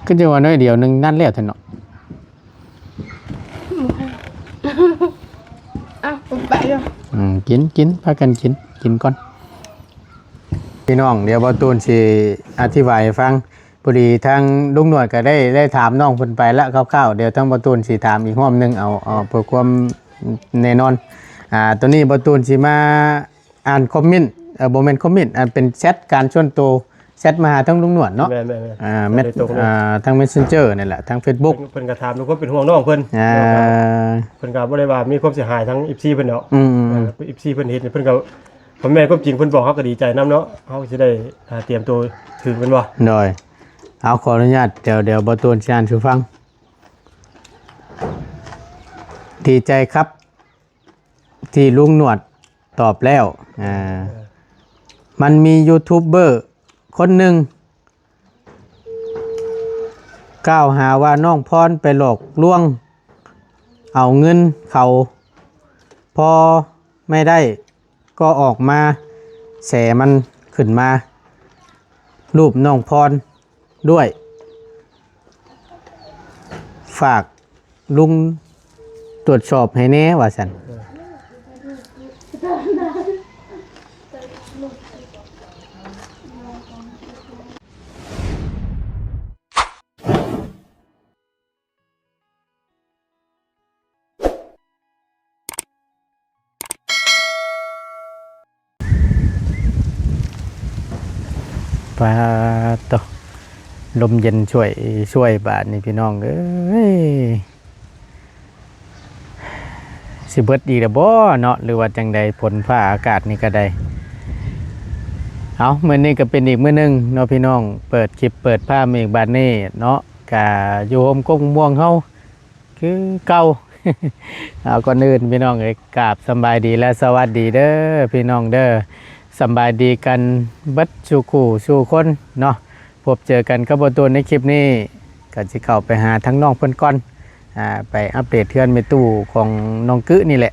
ก็จะว่าน้อยเดียวนึงนั่นแล้วเถอะเนาะอ้าวไปเลยกินพากันกินก่อนพี่น้องเดี๋ยวบ่ตูนสิอธิบายให้ฟังพอดีทางลุงหนวดก็ได้ถามน้องเพิ่นไปแล้วคร่าวๆเดี๋ยวทางบ่ตูนสิถามอีกรอบนึงเอาเพื่อความแน่นอนตัวนี้บ่ตูนสิมาอ่านคอมเมนต์บ่แม่นคอมเมนต์อันเป็นแชทการส่วนตัวแชทมาหาทางลุงหนวดเนาะแม่ทาง Messenger นี่แหละทาง Facebook เพิ่นก็ถามทุกคนเป็นห่วงน้องเพิ่นเพิ่นก็บ่ได้ว่ามีความเสียหายทั้ง FC เพิ่นเนาะFC เพิ่นเฮ็ดเพิ่นก็พ่อแม่ความจริงเพิ่นบอกเฮาก็ดีใจนํเนาะเฮาสิได้เตรียมตัวถึงเพิ่นบ่โดยเอาขออนุญาตเดี๋ยวบ่ตูนสิอ่านสู่ฟังดีใจครับที่ลุงหนวดตอบแล้วมันมียูทูบเบอร์คนหนึ่งกล่าวหาว่าน้องพรไปหลอกลวงเอาเงินเขาพอไม่ได้ก็ออกมาแฉมันขึ้นมารูปน้องพรด้วยฝากลุงตรวจสอบให้แน่ว่าสันปลาตอลมเย็นช่วยบาดนี่พี่น้องเอ้ยสิเบิดอีกแล้วบ่เนาะหรือว่าจังใดผลฟ้าอากาศนี่ก็ได้เอามื้อนี้ก็เป็นอีกมื้อนึงเนาะพี่น้องเปิดคลิปเปิดภาพอีกบาดนี้เนาะกะอยู่โฮมกงม่วงเฮาคือเก่า เอาก่อนอื่นพี่น้องเอ้ยกราบสำบายดีและสวัสดีเด้อพี่น้องเด้อสำบายดีกันเบิดสู่คู่สู่คนเนาะพบเจอกันกับบ่ตูนในคลิปนี้ก็สิเข้าไปหาทั้งน้องเพิ่นก่อนไปอัปเดตเทือนในตู้ของน้องกึนี่แหละ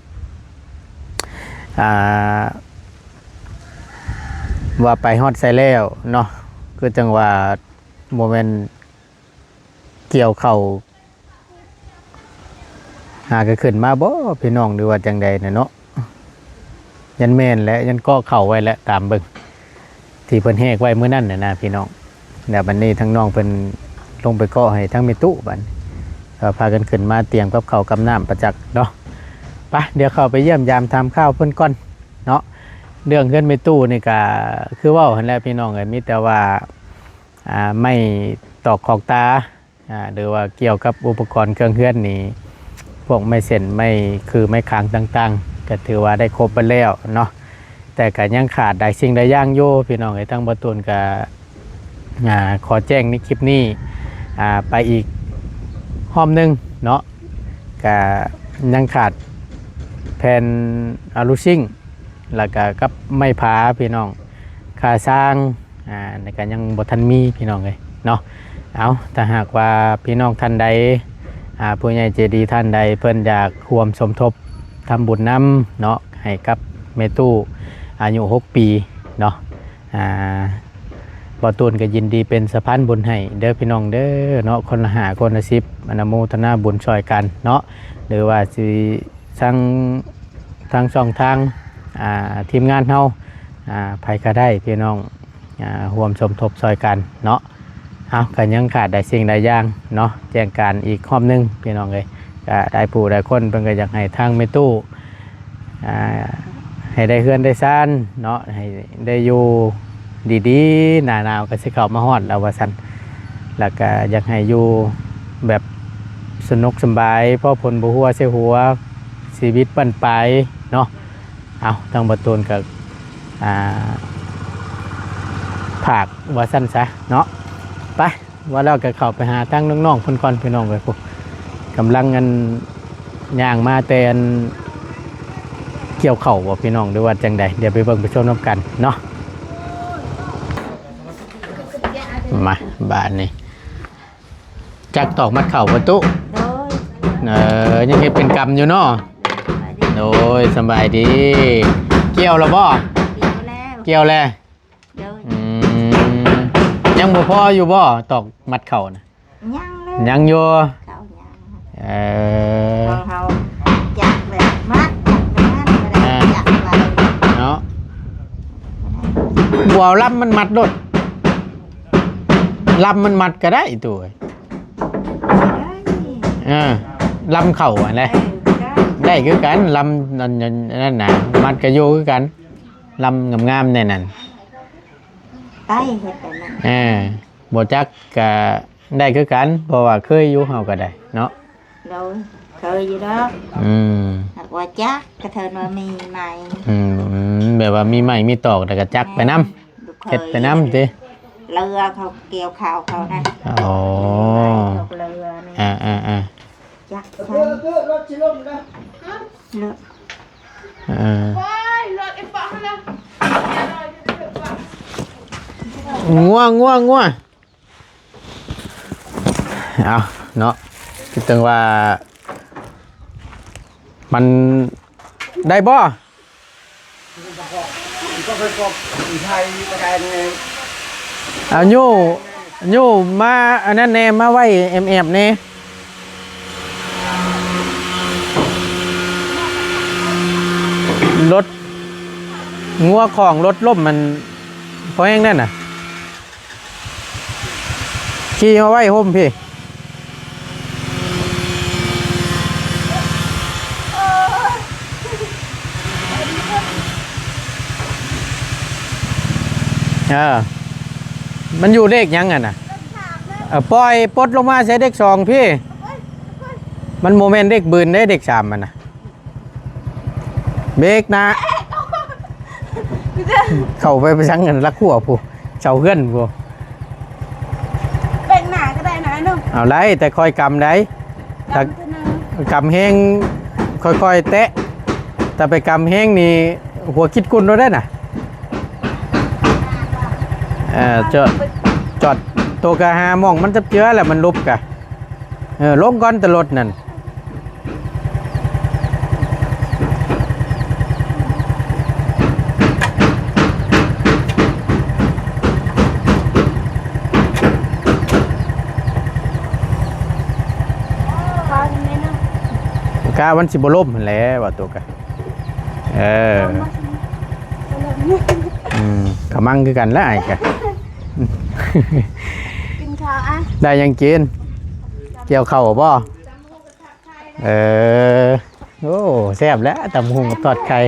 ว่าไปฮอดไซแล้วเนาะคือจังว่าโมเมนต์เกี่ยวเข่าหาก็ขึ้นมาบ่พี่น้องหรือว่าจังใดเนาะยันแม่นและยันก็เข่าไว้แล้วตามเบิ่งที่เพิ่นแหกไว้มื้อนั้นน่ะนะพี่น้องแล้วบัดนี้ทั้งน้องเพิ่นลงไปเกาะให้ทั้งเมตุบัดพากันขึ้นมาเตรียมกับข้าวกับน้ำประจักษ์เนาะไปเดี๋ยวเข้าไปเยี่ยมยามทำข้าวเพิ่นก่อนเนาะเรื่องเงินไม่ตู้นี่ก็คือว่าหั่นแหละพี่น้องเอ้ยมีแต่ว่าไม่ตอกขอกตาหรือว่าเกี่ยวกับอุปกรณ์เครื่องเฮือนนี่พวกไม่เส้นไม่คือไม่ค้างต่างๆก็ถือว่าได้ครบไปแล้วเนาะแต่ก็ยังขาดได้สิ่งใดอย่างโยพี่น้องเอ้ยทั้งบ่ตูนก็ขอแจ้งในคลิปนี้ไปอีกห้อมหนึ่งเนาะก็ยังขาดแผ่นอะลูซิ่งแล้วก็กับไม้ผาพี่น้องค่าสร้างในการยังบ่ทันมีพี่น้องเลยเนาะเอาถ้าหากว่าพี่น้องท่านใดผู้ใหญ่ใจดีท่านใดเพิ่นอยากร่วมสมทบทำบุญน้ำเนาะให้กับเมตู้อายุ6 ปีเนาะบ่ตูนก็ยินดีเป็นสะพานบุญให้เด้อพี่น้องเด้อเนาะคนละ5คนละ10อนุโมทนาบุญช่วยกันเนาะหรือว่าสิทางช่องทางทีมงานเฮาไผก็ได้พี่น้องร่วมสมทบช่วยกันเนาะเอาก็ยังขาดได้สิ่งใดอย่างเนาะแจ้งการอีกรอบนึงพี่น้องเอ้ยก็ได้ผู้ได้คนเพิ่นก็อยากให้ทางแม่ตู้ให้ได้เฮือนได้ซ่านเนาะให้ได้อยู่ดีๆหน้าหนาวก็สิเข้ามาฮอดแล้วว่าซั่นแล้วก็อยากให้อยู่แบบสนุกสบายเพราะผลบ่ฮู้ว่าสิหัวชีวิตบั้นปลายเนาะเอาทางบ่ตูนก็ผากว่าซั่นซะเนาะไปว่าแล้วก็เข้าไปหาทางน้องๆเพิ่นก่อนพี่น้องเอ้ยพวกกำลังกันย่างมาแต่เกี่ยวข้าวบ่พี่น้องหรือว่าจังใดเดี๋ยวไปเบิ่งไปชมนำกันเนาะมาบ้านนี่จักตอกมัดเข่าประตูยังเห็นเป็นกรรมอยู่เนาะโดยสบายดีเกี่ยวแล้วบ่เกี่ยวแล้วยังบ่พออยู่บ่ตอกมัดเข่านะ ยังเลย ยังอยู่ เขายัง เออ เขาจักแบบมัดจักแบบนั้นไม่ได้จักอะไร เนาะบัวลำมันมัดโดดลำมันมัดก็ได้ตัวลำเข่าอะไรได้คือกันลำนั่นน่ะมัดกระโยคือกันลำงามๆในนั้น ไปเห็ดแบบนั้น บ่จักก็ได้คือกันเพราะว่าเคยอยู่เฮาก็ได้เนาะ เราเคยอยู่แล้ว หากว่าจักกระเทินว่ามีใหม่ แบบว่ามีไม้มีตอกแต่ก็จักไปน้ำเฮ็ดไปน้ำติ เรือเขาเกี่ยวข่าวเขานะ อ๋อ เรือนี่จักใช่รถชิลมนะเรืองัวเอาเนาะคิดถึงว่ามันได้บ่เอาโย่มาอันนั้นแน่มาไว้แอบๆแน่รถงัวของรถล่มมันพอแห้งนั่นน่ะขี่มาไว้ห่มพี่มันอยู่เลขยังอ่ะนะปล่อยปลดลงมาใช้เด็กสองพี่มันโมเมนต์เด็กบืนได้เด็กสามมันนะเบรกนะเข้าไปสั่งเงินรักขัวผู้เฉาเพื่อนผู้ เป็นหนาก็ได้นะนุ่ม เอาไรแต่คอยกำได้ถ้ากำแห้งค่อยๆแตะแต่ไปกำแห้งนี่หัวคิดกุนเราได้น่ะจอดตัวกะหามองมันจะเจือแหละมันลุบกะลงก้อนตลดนั่นกะวันสิบล่มแหล้วว่าตัวกะกะมั่งคือกันแล้วไอ้กะ กินข้าวอ่ะ ได้ยังกินเกี่ยวเข่าบ่โอ้แซ่บแล้วตำหุงทอดไข่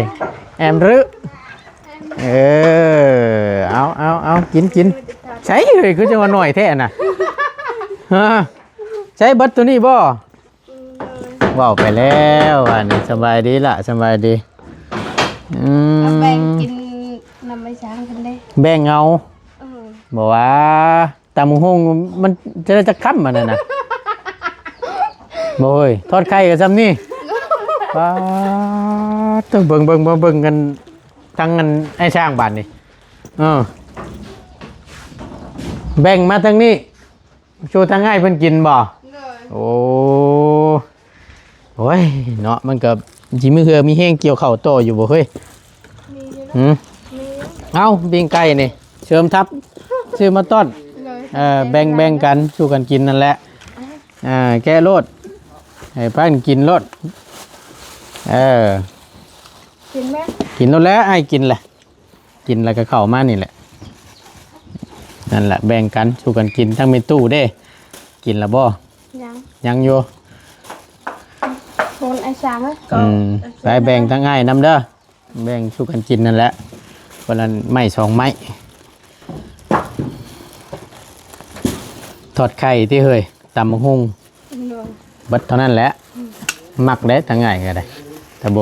แอมรึเอากินใช้เลยคือจะมาหน่อยแท้น่ะฮะใช้บัตรตัวนี้บ่ว้าวไปแล้วอันนี้สบายดีละสบายดีแบ่งกินน้ำไม่ช้างกันเลยแบ่งเงาบอกว่าตำหุงมันจะค้ำมันน่ะโอ้ยทอดไข่กับซ้ำนี่ป้าต้องเบิ่งกันทั้งกันไอ้ช่างบ้านนี่แบ่งมาทางนี้โชว์ทางง่ายเพิ่นกินบ่โอ้ยเนาะมันก็จิมือเหือมีแห้งเกี่ยวเข่าโตอยู่บ่เฮ้ยเอ้าปิ้งไก่นี่เชิมทับซื้อมาต้อนแบ่งกันสู้กันกินนั่นแหละแก้โลดให้พันกินโลดกินไหมกินโลดแล้วไอ้กินแหละกินแล้วก็เข้ามานี่แหละนั่นแหละแบ่งกันสู้กันกินทั้งมีตู้เด้กินแล้วบ่ยังอยู่คนไอ้ช้างไปแบ่งทั้งง่ายน้ำเด้อแบ่งสู้กันกินนั่นแหละวันละไม้2 ไม้ทอดไข่ที่เฮยตำมะฮุ่งบัดเท่านั้นแหละมักได้ทั้งง่ายก็ได้แต่บ่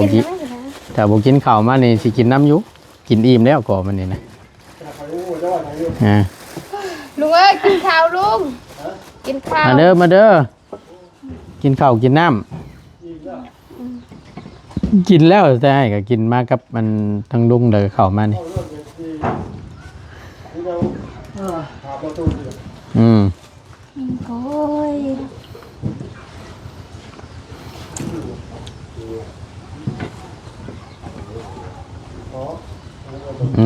กินข้าวมานี่สิกินน้ำอยู่กินอิ่มแล้วก่อมันนี่นะลุงเอ้ยกินข้าวลุงกินข้าวมาเด้อกินข้าวกินน้ำกินแล้วแต่ให้ก็กินมากับมันทั้งลุงเลยเข้ามานี่โอ้ย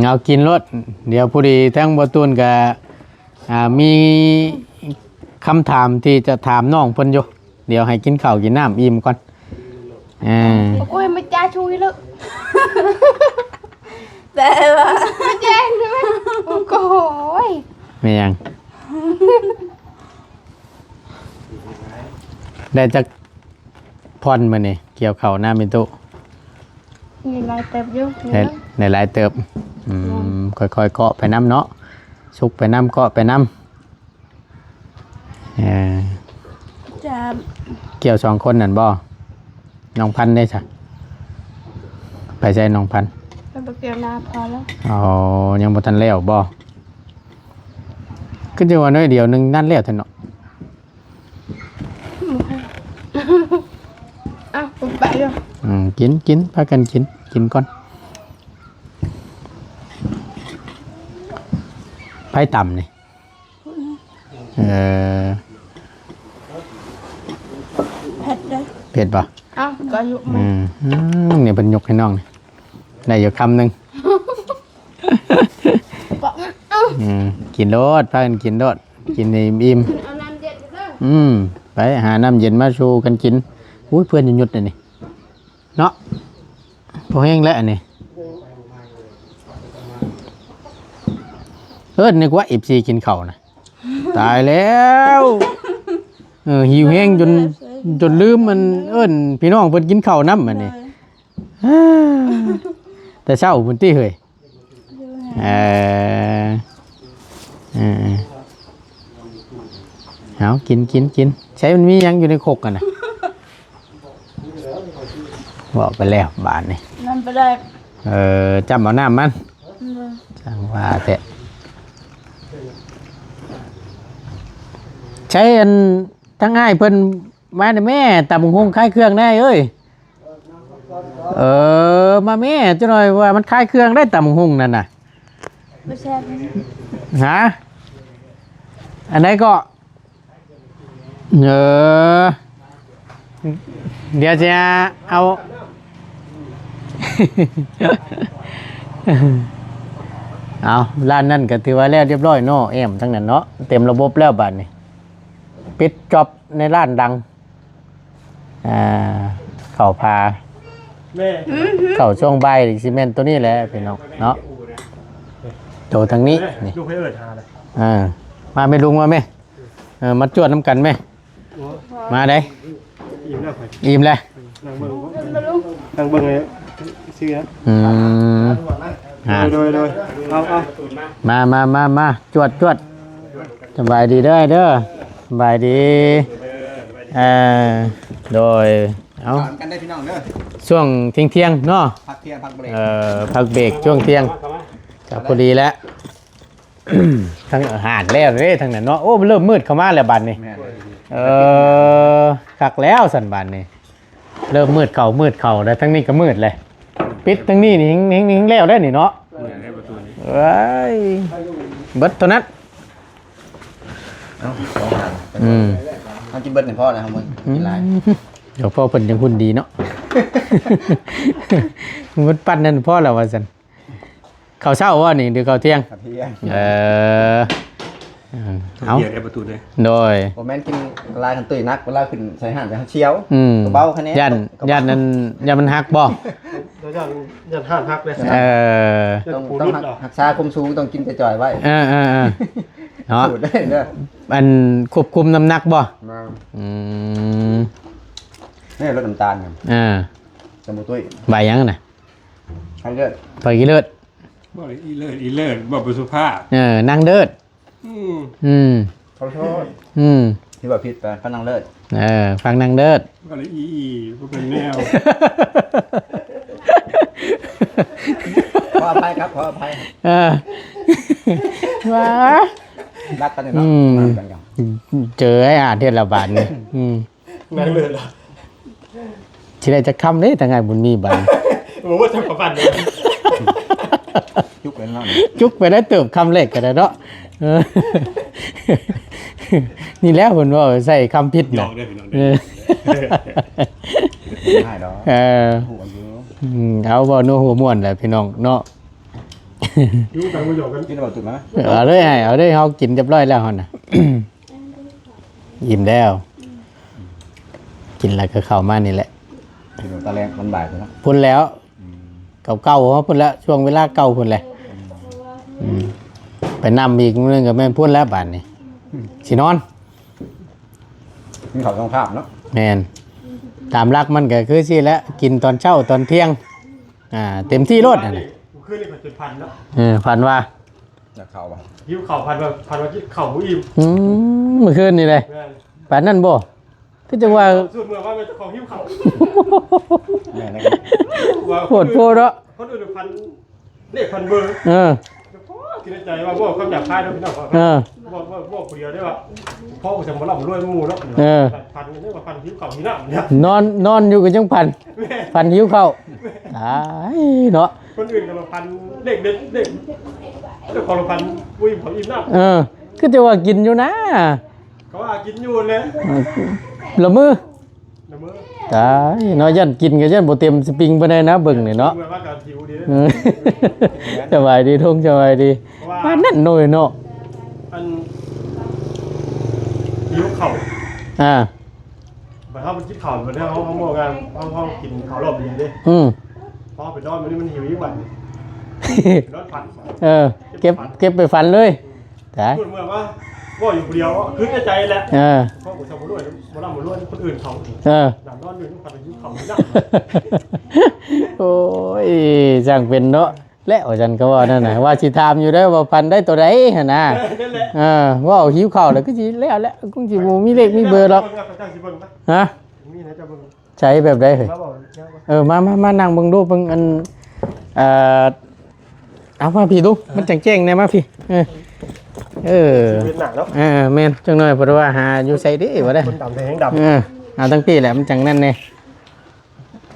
เอากินรถเดี๋ยวพอดีทั้งบัวตูนกับมี คำถามที่จะถามน้องเพิ่นอยู่เดี๋ยวให้กินข้าวกินน้ำอิ่มก่อนโอ้ยไม่จ้าช่วยเลยแต่ว่าไม่แจ้งใช่ไหมโอ้โห ไม่ยัง ได้จักพรมานี่เกี่ยวข้าวหน้ามิตุ มีลายเติบอยู่ ในหลายเติบค่อยๆเกาะไปน้ำเนาะชุกไปน้ำเกาะไปน้ำจะ เกี่ยว2คนนั่นบ่น้องพันธุ์ได้จ้ะไปใช้น้องพันธุ์ เป็นเกี่ยวนาพอแล้ว อ๋อยังบ่ทันแล้วบ่ก็จะว่าน้อยเดียวนึงนั่นแล้วเถอะเนาะ อ้าวผมไปอยู่ กินพากันกินก่อนไผ่ต่ำนี่เผ็ดเลย เผ็ดป่ะ อ้าวก็อยู่มา เนี่ยเป็นยกให้น้องนี่ได้อยู่คำหนึ่ง บอกกินโลดพากันกินโลดกินในอิ่ม เอาน้ำเย็นไปเลย ไปหาน้ำเย็นมาชูกันกินอุ้ยเพื่อนหยุดเลยนี่เนาะพอแห้งแล้วอันนี้นึกว่า14กินข้าวนะตายแล้วหิวแห้งจนลืมมันพี่น้องเพิ่นกินข้าวน้ำมันนี่แต่เช้าเพิ่นตี้เฮ้ยเอากินใช้มันมียังอยู่ในครกกันนะบอกไปแล้วบานนี่ น้ำไปเลย จำเอาน้ำมันจังว่าแต่ใช้อันทั้งง่ายเพิ่นมาแม่ตำหงคล้ายเครื่องได้เอ้ยมาแม่จะหน่อยว่ามันคล้ายเครื่องได้ตำหงนั่นน่ะ ไม่แซ่บ ฮะอันไหนก็เดี๋ยวจะเอาเอาร้านนั่นก็ถือว่าแล้วเรียบร้อยเนาะทั้งนั้นเนาะเต็มระบบแล้วบัดนี้ปิดจ็อบในร้านดังเข่าพาเข่าช่วงใบซีเมนต์ตัวนี้แหละพี่น้องเนาะโตทางนี้นี่ ลูกให้เอิดหาเลย มาไม่ลุงมาไหมมาจวดน้ำกันไหมมาได้ อิ่มแล้วไป อิ่มเลย นั่งเบิ่งนั่งเบิ่งเลยชื่อนะโดยเอามาจวดสบายดีเด้อสบายดีโดยเอากันได้พี่น้องเด้อ ช่วงเที่ยงเนาะ พักเที่ยงพักเบรก พักเบรกช่วงเที่ยงจับพอดีแล้ว ทั้งอาหารแล้วเลยทั้งนั้นเนาะโอ้มันเริ่มมืดเข้ามาแล้วบัดนี้คักแล้วสันบัดนี้เริ่มมืดเข่าแล้วทั้งนี้ก็มืดเลยปิดทั้งนี้นี่หิงแล้วได้นี่เนาะเอ้ยเบิดตัวนั้น เอากินเบิร์ดหนึ่งพ่อนะครับมึงกินไร เดี๋ยวพ่อเพิ่นยังหุ่นดีเนาะ มุดปั้นนั่นพ่อแล้วว่าซั่นข้าวเช้าว่านี่หรือข้าวเที่ยง ครับเที่ยง เอา เดี๋ยวได้ประตูเลย โดย ผมแม่นกินลายกันตุยนักเวลาขึ้นใส่ห่านไปเชียว กระ เบาคะแนน ยันนั้นยันมันหักบ่ แล้วยันห้านพักเลย ต้องหักษาคุมสูงต้องกินจ่อยๆไว้ เนาะ สูดได้เด้อ อันควบคุมน้ำหนักบ่ นี่รสน้ำตาลครับสมุนตุ้ย ใบยังน่ะ ให้เลือด ใบกี่เลือด บ่อีเลิศบ่ประสุภาพ นั่งเดิด ขอโทษ อืม ที่ว่าผิดไปพนังเลิศ ฟังนั่งเดิด ก็เลยก็เป็นแนว ขออภัยครับขออภัย ว้า รักกันเนาะกันกัน เจอไอ้อาเทศระบาดนี่ นั่งเลยเหรอ ที่ได้จะคำเลยแต่ไงบุญมีบัน โอ้ว่าจะขอฟันเลย จุกเลยเนาะ จุกไปได้เติบคำเล็กกันเนาะนี่แล้วคนว่าใส่คำพิษ หย นะ อกได้พี่น้องได้ ง่ายดอกหัวอยู่ เอาบ่นัวหัวม่วนแหละพี่น้องเนาะ ยุ่งกันมาหยอกกัน กินแบบตุ่มไหม เอาเลยเฮากินเรียบร้อยแล้วหั่นน่ะ อิ่มแล้วกินอะไรก็เข้ามานี่แหละ กินตะแรงมันบ่ายไปเนาะ พุ่นแล้วเก่าๆเขาพุ่นแล้วช่วงเวลาเก่าพุ่นเลยไปนำอีกเรื่องกับแม่นพุ่นแล้วบานนี่สินอน กินข้าวต้องข้ามเนาะ แม่นตามรักมันก็คือสิแล้วกินตอนเช้าตอนเที่ยงเต็มที่รถน่ะนะ ขึ้นนี่ก็จุดพันเนาะ พันว่า อยากเข้าป่ะ หิวเข่าพันว่ากินเข่าบ่อิ่ม เมื่อคืนนี่เลย แม่น ปานนั่นบ่คือจังว่า สูตรเมื่อว่ามันจะของหิวเข่า แม่นะครับ โคตรโพดเนาะ คนอื่นพันเลขพันเบอร์ คิดในใจว่าพวกคำหยาบคายเนาะพี่น้องพวกคนเดียวได้ว่าพ่อจะมาหลับรวยมูเนาะพันนี่ว่าพันหิวเข่าหิวหน้าเนี่ย นอนอยู่กับจังพันหิวเข้าวตายเนาะ คนอื่นก็มาพันเด็กแต่คนละพันวิ่งของอิ่มหน้า คือจะว่ากินอยู่นะ เขาว่ากินอยู่เลย ละมือ นะมื้อ ตายเนาะยันกินก็ยันบ่เต็มสปริงไปได้นะเบิ่งนี่เนาะ เมื่อว่าการหิวดี สบายดีทุ่งสบายดีปานนั่นหน่อยเนาะ อันหิวเข่า เขาไปคิดข่าวมาเนี่ยเขาบอกงานเขากินข้าวรอบดีดิพอไปนอนมันนี่มันหิวยิ่งกว่านอนฝัน เก็บไปฟันเลยตาย พูดเมื่อว่าอยู่คนเดียวคือในใจแหละเพราะผมชาวบุรีมาล่ำบุรีคนอื่นเขาหลังนอนอยู่ต้องฝันไปยิ้มเขาไม่ได้ โอ้ยจังเป็นเนาะแล้วจันก็ว่านั่นน่ะว่าสิถามอยู่ได้ว่าฟันได้ตัวใดหั่นน่ะว่าหิวข้าวแล้วก็สิแล้วคงสิบ่มีเลขมีเบอร์หรอกฮะใช้แบบใดเฮ้ยมานั่งเบิ่งดูเบิ่งอันเอามาพี่ดูมันแจ้งๆแน่มาพี่เป็นหนักแล้วแม่นจังหน่อยเพราะว่าหาอยู่ใส่ดิว่าได้ คนดำแทงดำเอาทั้งพี่แหละมันจังนั่นแน่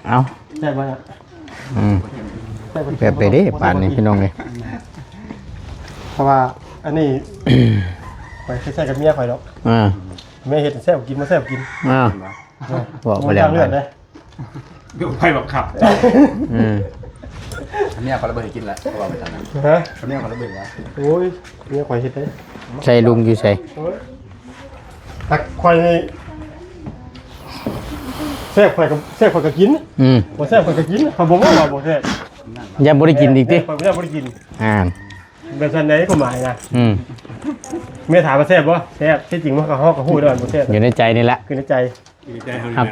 เอา ใช่ไหม แบบไปดิป่านนี้พี่น้องเลย เพราะว่าอันนี้ไปใช้กับเมียคอยแล้วเมียเห็ดแซ่บกินมาแซ่บกินบอกไปแล้ว เลือดเลยเดี๋ยวไปแบบขับเนี่ยเขาระเบิดกินแล้วเขาบอกไปทางนั้นเนี่ยเขาระเบิดแล้ว โอ้ยเมียคอยเห็ดได้ ใส่ลุงอยู่ใส่ตักคอยแซ่บคอยกับกินบ่แซ่บคอยกับกินเขาบอกว่าบ่แซ่บยังบ่ได้กินอีกติไม่ได้บ่ได้กินแบบนั้นไหนก็หมายนะเมียถามว่าแซ่บบ่แซ่บที่จริงมันก็ฮอกกับฮู้ด้วยบ่แซ่บอยู่ในใจนี่แหละคือในใจครับ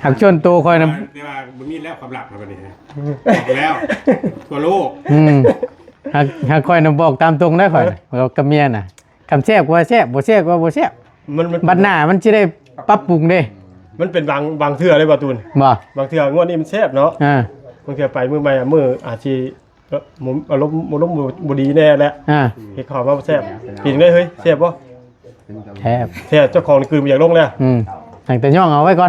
หักชวนตัวคอยนำแต่ว่าบ่มีแล้วความลับแล้วบัดนี้บอกแล้วทั่วโลกหักคอยนำบอกตามตรงได้คอยกับเมียน่ะคำแซ่บว่าแซ่บบ่แซ่บว่าบ่แซ่บบัดหน้ามันสิได้ปรับปรุงเด้มันเป็นบางเทื่อเลยบ่ตูนบางเทื่องวดนี้มันแซ่บเนาะบางเทื่อไปมื้อใหม่มื้ออาจสิอารมณ์บ่ดีแน่แหละเฮ็ดข้าวมาแซ่บกินได้เฮ้ยแซ่บบ่แซ่บเจ้าของนี่คือบ่อยากลงแล้วตั้งแต่ย่องเอาไว้ก่อน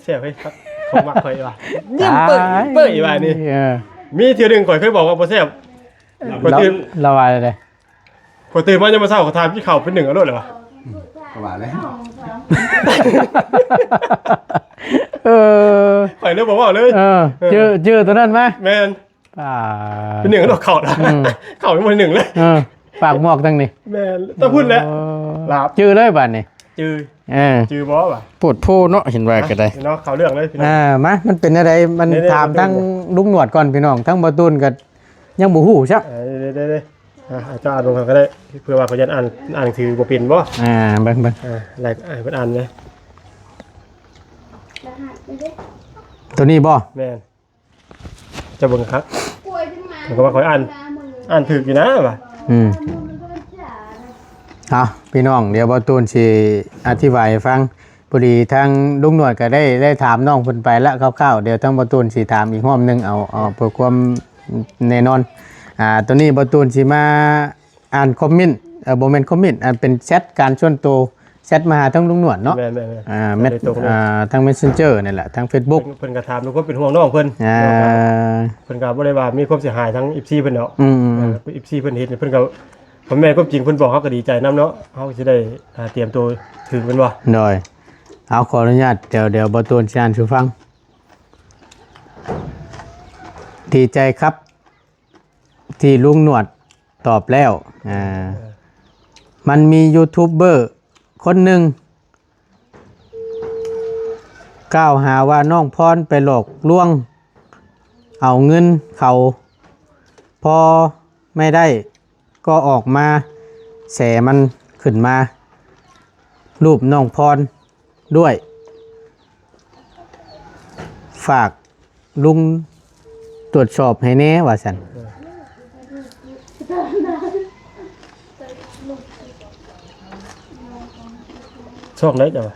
แซ่บเฮ้ยครับผมมักข่อยว่ายิ้มเปิ้ยว่านี่มีเทื่อนึงข่อยเคยบอกว่าบ่แซ่บข่อยตื่นละว่าได้ข่อยตื่นมายังมาเช้าข่อยถามพี่ข้าวเป็น1เอาโลดเลยวะประมาณนี้ข่อยเลยบอกว่าเลยเจอตัวนั้นมั้ยแม่นเป็น1เอาโลดเข้าละเข้าเป็น1เลยปากหมอกตั้งนี่แม่นต้องพูดแล้วลาบจื้อเลยบัดนี้จื้อบ่ว่ะปวดโพเนาะเห็นว่าก็ได้เนาะเขาเรื่องเลยพี่น้องมามันเป็นอะไรมันถามทั้งลุงหนวดก่อนพี่น้องทั้งบ่ตูนก็ยังบ่ฮู้ซับได้อาจารย์ลงก็ได้เพื่อว่าเขาจะอ่านถือบ่เป็นบ่เบิ่งอะไรเพิ่นอ่านเลยตัวนี้บ่แม่นจะเบิ่งครับมันก็ว่าเขาอ่านถูกอยู่นะว่ะพี่น้องเดี๋ยวบ่ตูนสิอธิบายให้ฟังพอดีทางลุงหนวดก็ได้ถามน้องเพิ่นไปแล้วคร่าวๆเดี๋ยวทั้งบ่ตูนสิถามอีกรอบนึงเอาเพื่อความแน่นอนตัวนี้บ่ตูนสิมาอ่านคอมเมนต์บ่แม่นคอมเมนต์อันเป็นแชทการส่วนตัวแชทมาหาทั้งลุงหนวดเนาะแม่นทาง Messenger นี่แหละทาง Facebook เพิ่นก็ถามทุกคนเป็นห่วงน้องเพิ่นเพิ่นก็บ่ได้ว่ามีความเสียหายทั้ง FC เพิ่นเนาะFC เพิ่นเฮ็ดเพิ่นก็ผมแม่นความจริงเพิ่นบอกเฮาก็ดีใจนํเนาะเฮาสิได้เตรียมตัวถึงเพิ่นว่าโดยเอาขออนุญาตเดี๋ยวบ่ตูนสิอ่านสู่ฟังดีใจครับที่ลุงหนวดตอบแล้วมันมียูทูบเบอร์คนหนึ่ง กล่าวหาว่าน้องพรไปหลอกลวงเอาเงินเขาพอไม่ได้ก็ออกมาแสมันขึ้นมารูปน้องพรด้วยฝากลุงตรวจสอบให้แน่ว่าสัน ช่องไหนจ้ะวะ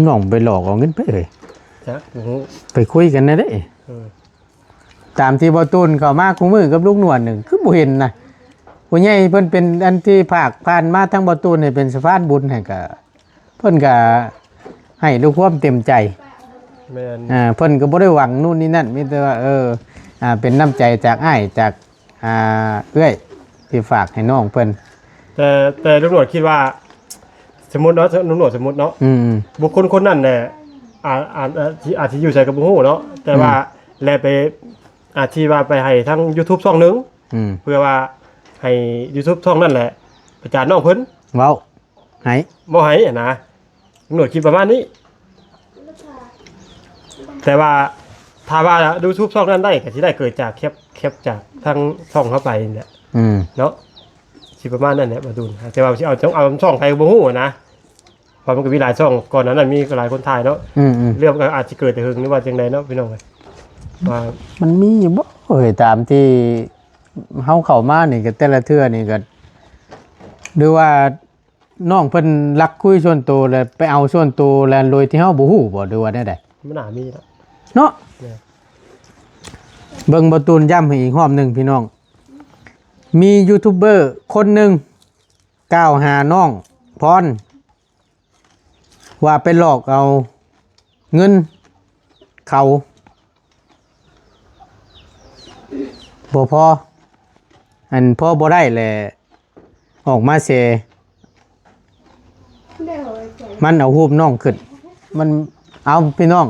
น้องไปหลอกเอาเงินไปเลย จ๊ะโอ้โห ไปคุยกันนะเด้ ตามที่บ่ตูนเข้ามาคู่มือกับลูกหนวดหนึ่งคือบ่เห็นนะผู้ใหญ่เพิ่นเป็นอันที่ภาคผ่านมาทั้งบ่ตูนให้เป็นสะพานบุญให้ก็เพิ่นก็ให้ด้วยความเต็มใจ แม่น เพิ่นก็บ่ได้หวังนู่นนี่นั่นมีแต่ว่าเป็นน้ำใจจากอ้ายจากเอื้อยที่ฝากให้น้องเพิ่น แต่ตำรวจคิดว่าสมมุติเนาะตำรวจสมมุติเนาะ อืม บุคคลคนนั้นเนี่ยอาจจะอยู่ใส่กับบุหูเนาะแต่ว่าแลไปอาชีว่าไปให้ทั้ง YouTube ช่องหนึง อืม เพื่อว่าให้ YouTube ช่องนั่นแหละประจานน้องเพิ่น เว้าให้ บ่ให้อะนะตำรวจคิดประมาณนี้ แต่ว่าถ้าว่า YouTube ช่องนั้นได้ก็สิได้เกิดจากแคปจากทั้งช่องเข้าไปนี่แหละ อืม เนาะสิประมาณนั้นแหละมาดูนะแต่ว่าสิเอาช่องไทยบ่ฮู้อะนะเพราะมันก็มีหลายช่องก่อนนั้นนะมีหลายคนถ่ายเนาะ อืม เรื่องก็อาจจะเกิดแต่หึงหรือว่าจังไดเนาะพี่น้องเอ้ยว่า มันมีอยู่บ่เอ้ยตามที่เฮาเข้ามานี่ก็แต่ละเทื่อนี่ก็หรือว่าน้องเพิ่นรักคุยส่วนตัวแล้วไปเอาส่วนตัวแล้วโดยที่เฮาบ่ฮู้บ่หรือว่าแนวใด มันน่ามีเนาะ เนาะ เนี่ย เบิ่งบ่ตูนย้ำให้อีกรอบหนึงพี่น้องมียูทูบเบอร์คนหนึงกล่าวหาน้องพรว่าไปหลอกเอาเงินเขาบ่พออันพอบ่ได้แหละออกมาเสมันเอารูปน้องขึ้นมันเอาพี่น้อง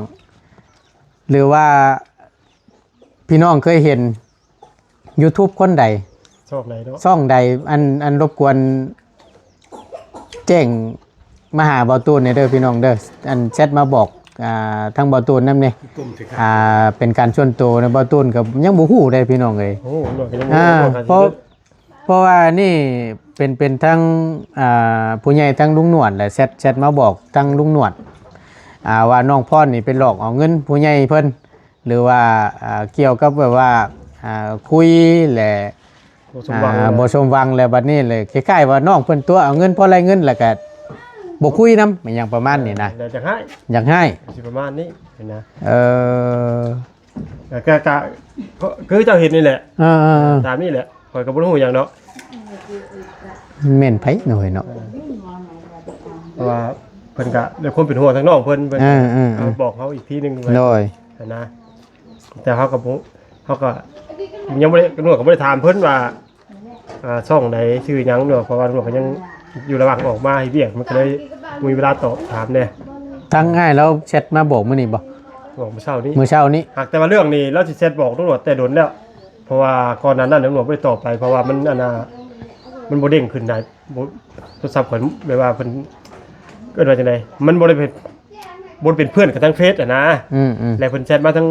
หรือว่าพี่น้องเคยเห็น YouTube คนใด ชอบไหนเนาะ ช่องใดอันรบกวนแจ้งมาหาเบาตูนเด้อพี่น้องเด้ออันแชทมาบอกทางเบาตูนนำนี่ กลุ่มสิครับ เป็นการส่วนตัวนะเบาตูนกับยังบ่ฮู้ได้พี่น้องเอ้ย โอ้โหหน่วยก็ยัง เพราะว่านี่เป็นทั้งผู้ใหญ่ทั้งลุงหนวดและแชทมาบอกทั้งลุงหนวดว่าน้องพรนี่เป็นหลอกเอาเงินผู้ใหญ่เพิ่นหรือว่าเกี่ยวกับแบบว่าคุยแหละ บ่สมหวัง บ่สมหวังแล้วบัดนี้เลยคล้ายๆว่าน้องเพิ่นตัวเอาเงินพอไรเงินแล้วก็บ่คุยนำอย่างประมาณนี้นะ แต่จะให้ อยากให้ สิประมาณนี้เห็นนะ เออ ก็คือเจ้าเห็นนี่แหละ เออ ตามนี่แหละข่อยก็บ่รู้หยังเนาะ แม่นไผหน่อยเนาะ เพราะว่าเพิ่นก็ด้วยความเป็นห่วงทั้งน้องเพิ่น เออ บอกเขาอีกทีหนึงไว้ โดย นะแต่เขาก็ยังบ่ได้ตำรวจก็บ่ได้ถามเพิ่นว่าช่องใดชื่อหยังเนาะเพราะว่าตำรวจก็ยังอยู่ระหว่างออกมาให้เวียกมันก็เลยมีเวลาตอบถามแน่ ทั้งง่ายแล้วแชทมาบอกมื้อนี้บ่ บอกเมื่อเช้านี้ มื้อเช้านี้ หากแต่ว่าเรื่องนี้เราสิเซตบอกตำรวจแต่โดนแล้ว เพราะว่าก่อนนั้นตำรวจบ่ได้ตอบไปเพราะว่ามันมันบ่เด้งขึ้นได้บ่โทรศัพท์ข่อยแบบว่าเพิ่นเกิดว่าจังไดมันบ่ได้เป็นเพื่อนกับทั้งเฟซอ่ะนะ อืม แล้วเพิ่นแชทมาทั้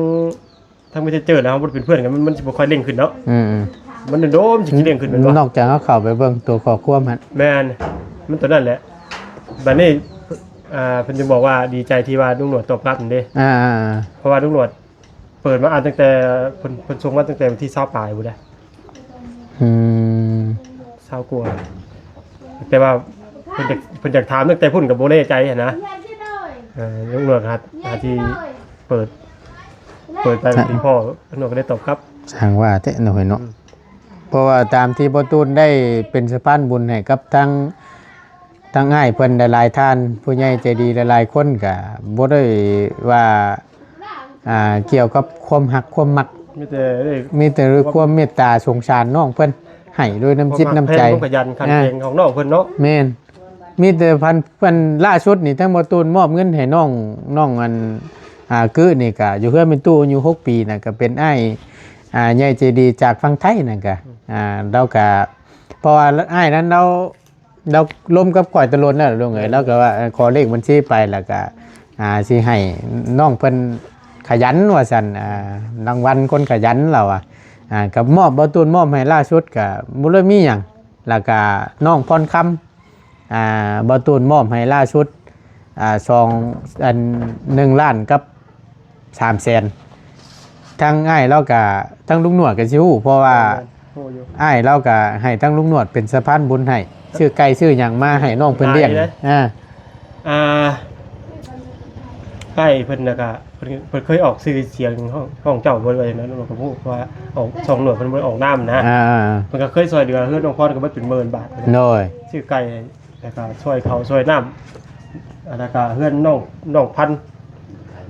งไม่ได้เจอแล้วบ่ได้เป็นเพื่อนกันมันสิบ่ค่อยเด้งขึ้นเนาะ อืม มันโดมสิเด้งขึ้นแม่นบ่ นอกจากเขาเข้าไปเบิ่งตัวข้อความหั่น แม่นมันตัวนั้นแหละบัดนี้เพิ่นจึงบอกว่าดีใจที่ว่าลุงหนวดตอบรับนั่นเด้ เพราะว่าลุงหนวดเปิดมาอ่านตั้งแต่เพิ่นส่งมาตั้งแต่วันที่20ปลายพุ่นแหละ อืม 20กว่าแต่ว่าเพิ่นอยากถามตั้งแต่พุ่นก็บ่แน่ใจหันนะลุงหนวดหาที่เปิดไปที่พ่อลุงหนวดก็ได้ตอบครับ ช่างว่าแต่หน่อยเนาะเพราะว่าตามที่บ่ตูนได้เป็นสะพานบุญให้กับทั้งอ้ายเพิ่นหลายๆท่านผู้ใหญ่ใจดีหลายๆคนก็บ่ได้ว่าเกี่ยวกับความหักความมัก มีแต่ได้ มีแต่ความเมตตาสงสารน้องเพิ่นให้ด้วยน้ำจิตน้ำใจ ความขยันขันเก่งของน้องเพิ่นเนาะ แม่นมีแต่เพิ่นล่าสุดนี่ทั้งบ่ตูนมอบเงินให้น้องอันคือนี่ก็อยู่เพื่อนเป็นตู้อายุ6 ปีน่ะก็เป็นอ้ายใหญ่ใจดีจากฝั่งไทยนั่นก็เราก็เพราะว่าอ้ายนั้นเรา เราล้มกับข่อยตะลนแล้วลุงเอ้ยแล้วก็ว่าขอเลขบัญชีไปแล้วก็สิให้น้องเพิ่นขยันว่าซั่นรางวัลคนขยันเรากับมอบบ่ตูนมอบให้ล่าสุดก็บ่ได้มีหยังแล้วก็น้องพรคำบ่ตูนมอบให้ล่าสุด2อัน1ล้านกับ300,000ทั้งอ้ายแล้วก็ทั้งลุงหนวดก็สิฮู้เพราะว่าอ้ายเราก็ให้ทั้งลุงหนวดเป็นสะพานบุญให้ชื่อไก่ชื่อหยังมาให้น้องเพิ่นเลี้ยงใกล้เพิ่นน่ะก็เพิ่นเคยออกชื่อเสียงห้องเจ้าบ่ไว้นะน้องก็พูดว่าออกช่องหนวดเพิ่นบ่ออกน้ำนะเพิ่นก็เคยซอยเดือเฮือนน้องพรก็บ่เป็น10,000 บาทโดยชื่อไก่แล้วก็ช่วยเขาช่วยน้ำแล้วก็เฮือนน้องพัน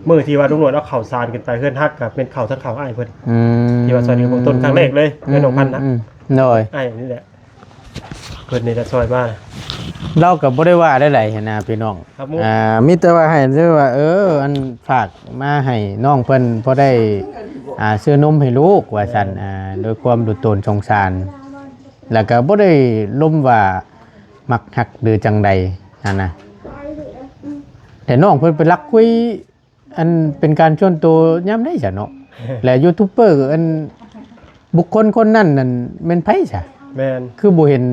มื้อที่ว่าลุงหนวดเอาข้าวสารกันไปเฮือนฮักก็เป็นข้าวทั้งข้าวอ้ายเพิ่นที่ว่าซอยเดือต้นครั้งแรกเลยเฮือนน้องพันนะโดยอ้ายนี่แหละเพิ่นนี่จะซอยมาเราก็บ่ได้ว่าได้หลายนะพี่น้องมีแต่ว่าให้ซื่อว่าอันฝากมาให้น้องเพิ่นพอได้ซื้อนมให้ลูกว่าซั่นโดยความดุจโตนสงสารแล้วก็บ่ได้ล้มว่ามักฮักหรือจังใดนั่นนะแต่น้องเพิ่นไปรักคุยอันเป็นการชวนตัวยามได้จ้ะเนาะและยูทูบเบอร์อันบุคคลคนนั้นนั่นแม่นไผจ้ะแม่นคือบ่เห็น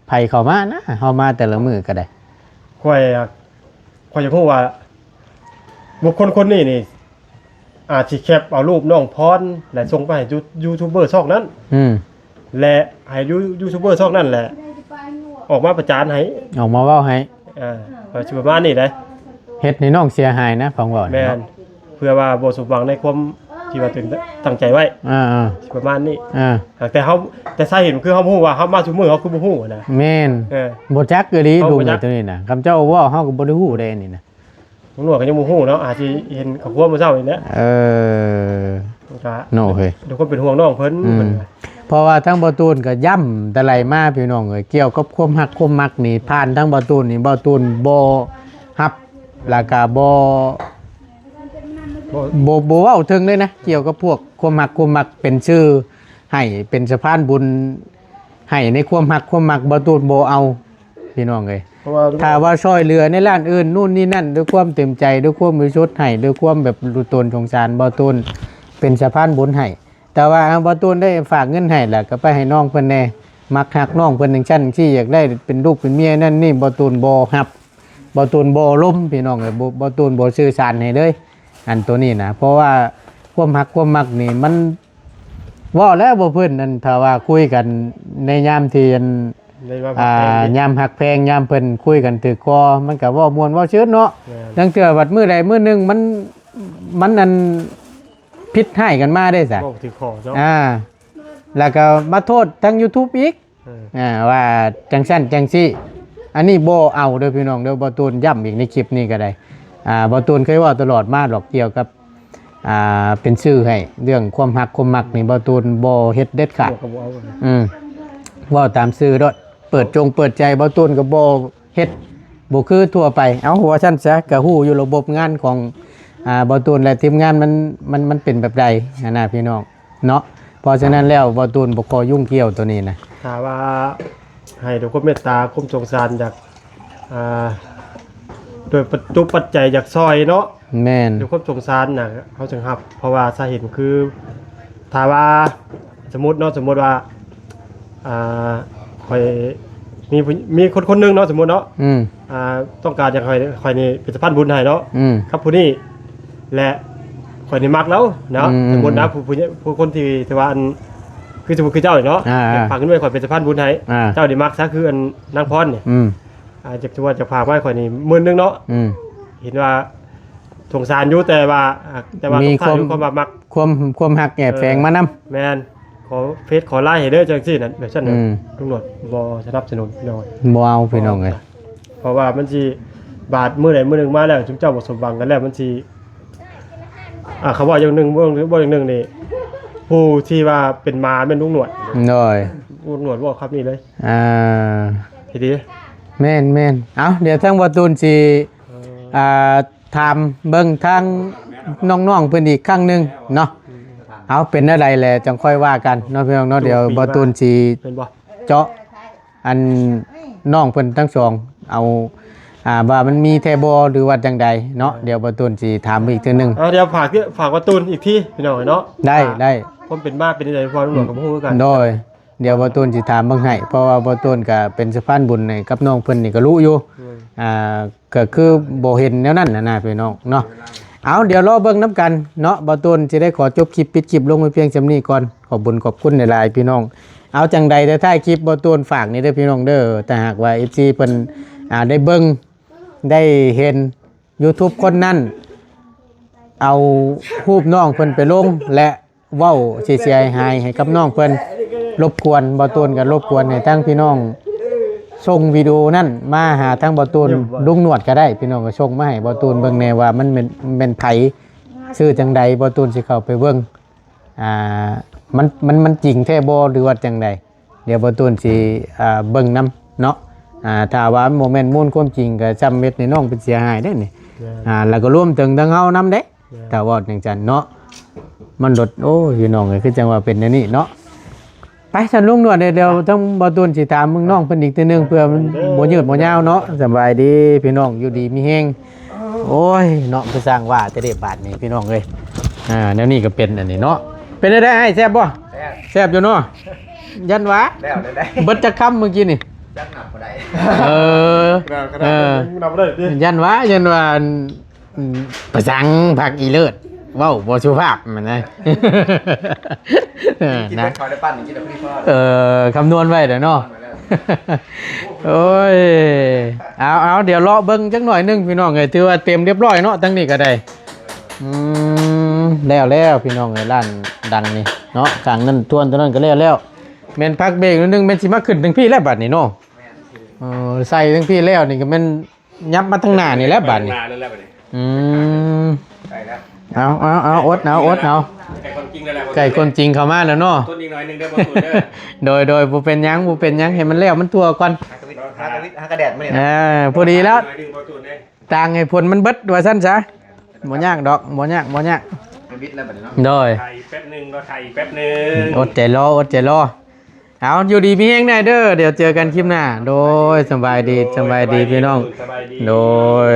ไผเข้ามานะเฮามาแต่ละมื้อก็ได้ข่อยอยากรู้ว่าบุคคลคนนี้นี่อาจสิแคปเอารูปน้องพรและส่งไปให้ยูทูบเบอร์ช่องนั้นและให้ยูทูบเบอร์ช่องนั้นแหละออกมาประจานให้ออกมาเว้าให้ก็สิประมาณนี้ได้เฮ็ดให้น้องเสียหายนะฟังว่าแม่นเพื่อว่าบ่สมหวังในความที่ว่าตั้งใจไว้ประมาณนี้แต่สาเหตุคือเฮาฮู้ว่าเฮามาซุมื้อเฮาคือบ่ฮู้นะแม่นบ่จักอีหลีดูนี่ตัวนี้น่ะคำเจ้าเว้าเฮาก็บ่ได้ฮู้ได้นี่น่ะผมรู้ก็ยังบ่ฮู้เนาะอาจสิเห็นครอบครัวมื้อเช้านี่แหละโน่เฮ้ยทุกคนเป็นห่วงน้องเพิ่นเพราะว่าทั้งบ่ตูนก็ย่ำแต่ไหลมาพี่น้องเอ้ยเกี่ยวกับความฮักความมักนี่ผ่านทั้งบ่ตูนนี่บ่ตูนบ่ฮับแล้วก็บ่เว้าถึงเลยนะเกี่ยวกับพวกความฮักความมักเป็นชื่อให้เป็นสะพานบุญให้ในความฮักความมักบ่ตูนบ่เอาพี่น้องเอ้ยถ้าว่าช่วยเหลือในร้านอื่นนู่นนี่นั่นด้วยความเต็มใจด้วยความบริสุทธิ์ให้ด้วยความแบบรู้ตนสงสารบ่ตูนเป็นสะพานบุญให้แต่ว่าบ่ตูนได้ฝากเงินให้แล้วก็ไปให้น้องเพิ่นแน่มักฮักน้องเพิ่นจังซั่นที่อยากได้เป็นลูกเป็นเมียนั่นนี่บ่ตูนบ่รับบ่ตูนบ่ล้มพี่น้องเอ้ยบ่ตูนบ่สื่อสารให้เลยอันตัวนี้นะเพราะว่าความฮักความมักนี่มันว่าแล้วบ่เพิ่นนั่นถ้าว่าคุยกันในยามที่ยามหักแพงยามเพิ่นคุยกันถือคอมันก็เว้าม่วนเว้าชื่นเนาะจังเทื่อบัดมื้อใดมื้อนึงมันอันผิดให้กันมาได้ซะถือคอเนาะแล้วก็มาโทษทาง YouTube อีกว่าจังซั่นจังซี่อันนี้บ่เอาเด้อพี่น้องเด้อบ่ตูนย้ำอีกในคลิปนี้ก็ได้บ่ตูนเคยเว้าตลอดมาหรอกเกี่ยวกับเป็นชื่อให้เรื่องความฮักความมักนี่บ่ตูนบ่เฮ็ดเด็ดขาดเว้าตามชื่อดอกเปิดใจบ่ตูนก็บ่เฮ็ดบ่คือทั่วไปเอาหัวซั่นซะก็ฮู้อยู่ระบบงานของบ่ตูนและทีมงานมันเป็นแบบใดนะพี่น้องเนาะเพราะฉะนั้นแล้วบ่ตูนบ่ขอยุ่งเกี่ยวตัวนี้นะถ้าว่าให้ทุกคนเมตตาความสงสารจากโดยปัจจัยจากซอยเนาะแม่นด้วยความสงสารน่ะเฮาจึงรับเพราะว่าสาเหตุคือถ้าว่าสมมุติว่าค่อยมีคนนึงเนาะสมมุติเนาะต้องการจะค่อยนี่เป็นสะพานบุญให้เนาะครับผู้นี้และค่อยนี่มักแล้วเนาะสมมุตินะผู้คนที่ว่าอันคือสมมุติคือเจ้าเนาะฝากเงินไว้ค่อยเป็นสะพานบุญให้เจ้านี่มักซะคืออันนางพรนี่จะว่าจะฝากไว้ค่อยนี่10,000นึงเนาะเห็นว่าสงสารอยู่แต่ว่ามีความมักความฮักแอบแฝงมานำแม่นขอเฟซขอไลน์ให้เด้อจังซี่นั่นแบบซั่นน่ะตำรวจบ่สนับสนุนพี่น้องบ่เอาพี่น้องเอ้ยเพราะว่ามันสิบาดมื้อใดมื้อนึงมาแล้วจุ๊เจ้าบ่สมหวังกันแล้วมันสิเขาว่าอย่างนึงบ่อย่างนึงนี่ผู้ที่ว่าเป็นมาเป็นลุงหนวดน้อยลุงหนวดบ่ครับนี่เลยทีดีแม่นเอ้าเดี๋ยวทางบ่ตูนสิถามเบิ่งทางน้องๆเพิ่นอีกครั้งนึงเนาะเอาเป็นอะไรแหละจังค่อยว่ากันเนาะพี่น้องเนาะเดี๋ยวบ่ตูนสิเจาะ อันน้องเพิ่นทั้งสองเอาว่ามันมีแทบอหรือว่าจังใดเนาะเดี๋ยวบ่ตูนสิถามอีกเทื่อนึง เดี๋ยวฝากการ์ตูนอีกที่พี่น้องเนาะ ได้ ผมเป็นบ้าเป็นอะไรพอรู้กับฮู้กัน โดยเดี๋ยวบ่ตูนสิถามเบิ่งให้เพราะว่าบ่ตูนก็เป็นสะพานบุญให้กับน้องเพิ่นนี่ก็รู้อยู่ก็คือบ่เห็นแนวนั้นนะพี่น้องเนาะเอาเดี๋ยวรอเบิ่งนํกันเนาะบ่ตูนสิได้ขอจบคลิปปิดคลิปลงไว้เพียงส่ำนี้ก่อนขอบคุณหลายๆพี่น้องเอาจังใดแต่ท้ายคลิปบ่ตูนฝากนี่เด้อพี่น้องเด้อแต่หากว่า FC เพิ่นได้เบิ่งได้เห็น YouTube คนนั้นเอารูปน้องเพิ่นไปลงและเว้าเสียหายให้กับน้องเพิ่นรบกวนบ่ตูนก็รบกวนให้ทั้งพี่น้องส่งวิดีโอนั่นมาหาทั้งบ่ตูนลุงหนวดก็ได้พี่น้องก็ส่งมาให้บ่ตูนเบิ่งแน่ว่ามันเป็นไผชื่อจังใดบ่ตูนสิเข้าไปเบิ่งมันจริงแท้บ่หรือว่าจังใดเดี๋ยวบ่ตูนสิเบิ่งนํเนาะถ้าว่าโมเมนต์มูลความจริงก็จำเม็ดในน้องเป็นเสียหายได้นี่แล้วก็รวมถึงทั้งเฮานำเด้ถ้าว่าจังซั่นเนาะมันลดโอ้พี่น้องก็คือจังว่าเป็นแนวนี้เนาะไปฉันลุงนวดเดี๋ยวต้องบ่ตูนสิถามมึงน้องเพิ่นอีกทีนึงเพื่อมันบ่ยืดบ่ยาวเนาะสบายดีพี่น้องอยู่ดีมีแฮงโอ้ยเนาะคือสร้างว่าจะได้บาทนี่พี่น้องเอ้ยแนวนี้ก็เป็นอันนี้เนาะเป็นได้ให้แซ่บบ่แซ่บอยู่เนาะยันวะ แล้วได้ เบิดจะค้ำเมื่อกี้นี่ จักหนักบ่ได้ นำได้ดิ ยันวะประสังผักอีเลิศเว้าบ่สุภาพมันนะ กิน นะ แต่ข้าวได้ปั้นกินแต่พริกทอด คำนวณไว้เด้อเนาะ โอ้ยเอาเดี๋ยวรอเบิ่งจักหน่อยนึงพี่น้องเอ้ยถือว่าเต็มเรียบร้อยเนาะทั้งนี้ก็ได้แล้วพี่น้องเอ้ยร้านดังนี่เนาะข้างนั้นทวนตัวนั้นก็แล้วแม่นพักเบรกนิดนึงแม่นสิมาขึ้นถึงพี่แล้วบัดนี้เนาะใส่ถึงพี่แล้วนี่ก็แม่นยับมาทางหน้านี่แล้วบัดนี้ นานแล้วบัดนี้ ใส่แล้ว เอาอดเอา ไก่คนจริงแล้วแหละ ไก่คนจริงเข้ามาแล้วเนาะ ต้นอีกหน่อยหนึงได้บ่สุดเด้อ โดยบ่เป็นหยังให้มันแล้วมันตัวก่อน ฮักกระแดดมาเนี่ย พอดีแล้ว หน่อยหนึงบ่สุดเด้ ต่างให้ผลมันเบิดว่าซั่นซะบ่ยากดอกบ่ยาก มันบิดแล้วบัดนี้เนาะ โดย ไทยแป๊บหนึงรอไทยแป๊บหนึง อดใจรอเอาอยู่ดีมีแฮงได้เด้อเดี๋ยวเจอกันคลิปหน้าโดยสบายดีพี่น้อง สบายดี โดย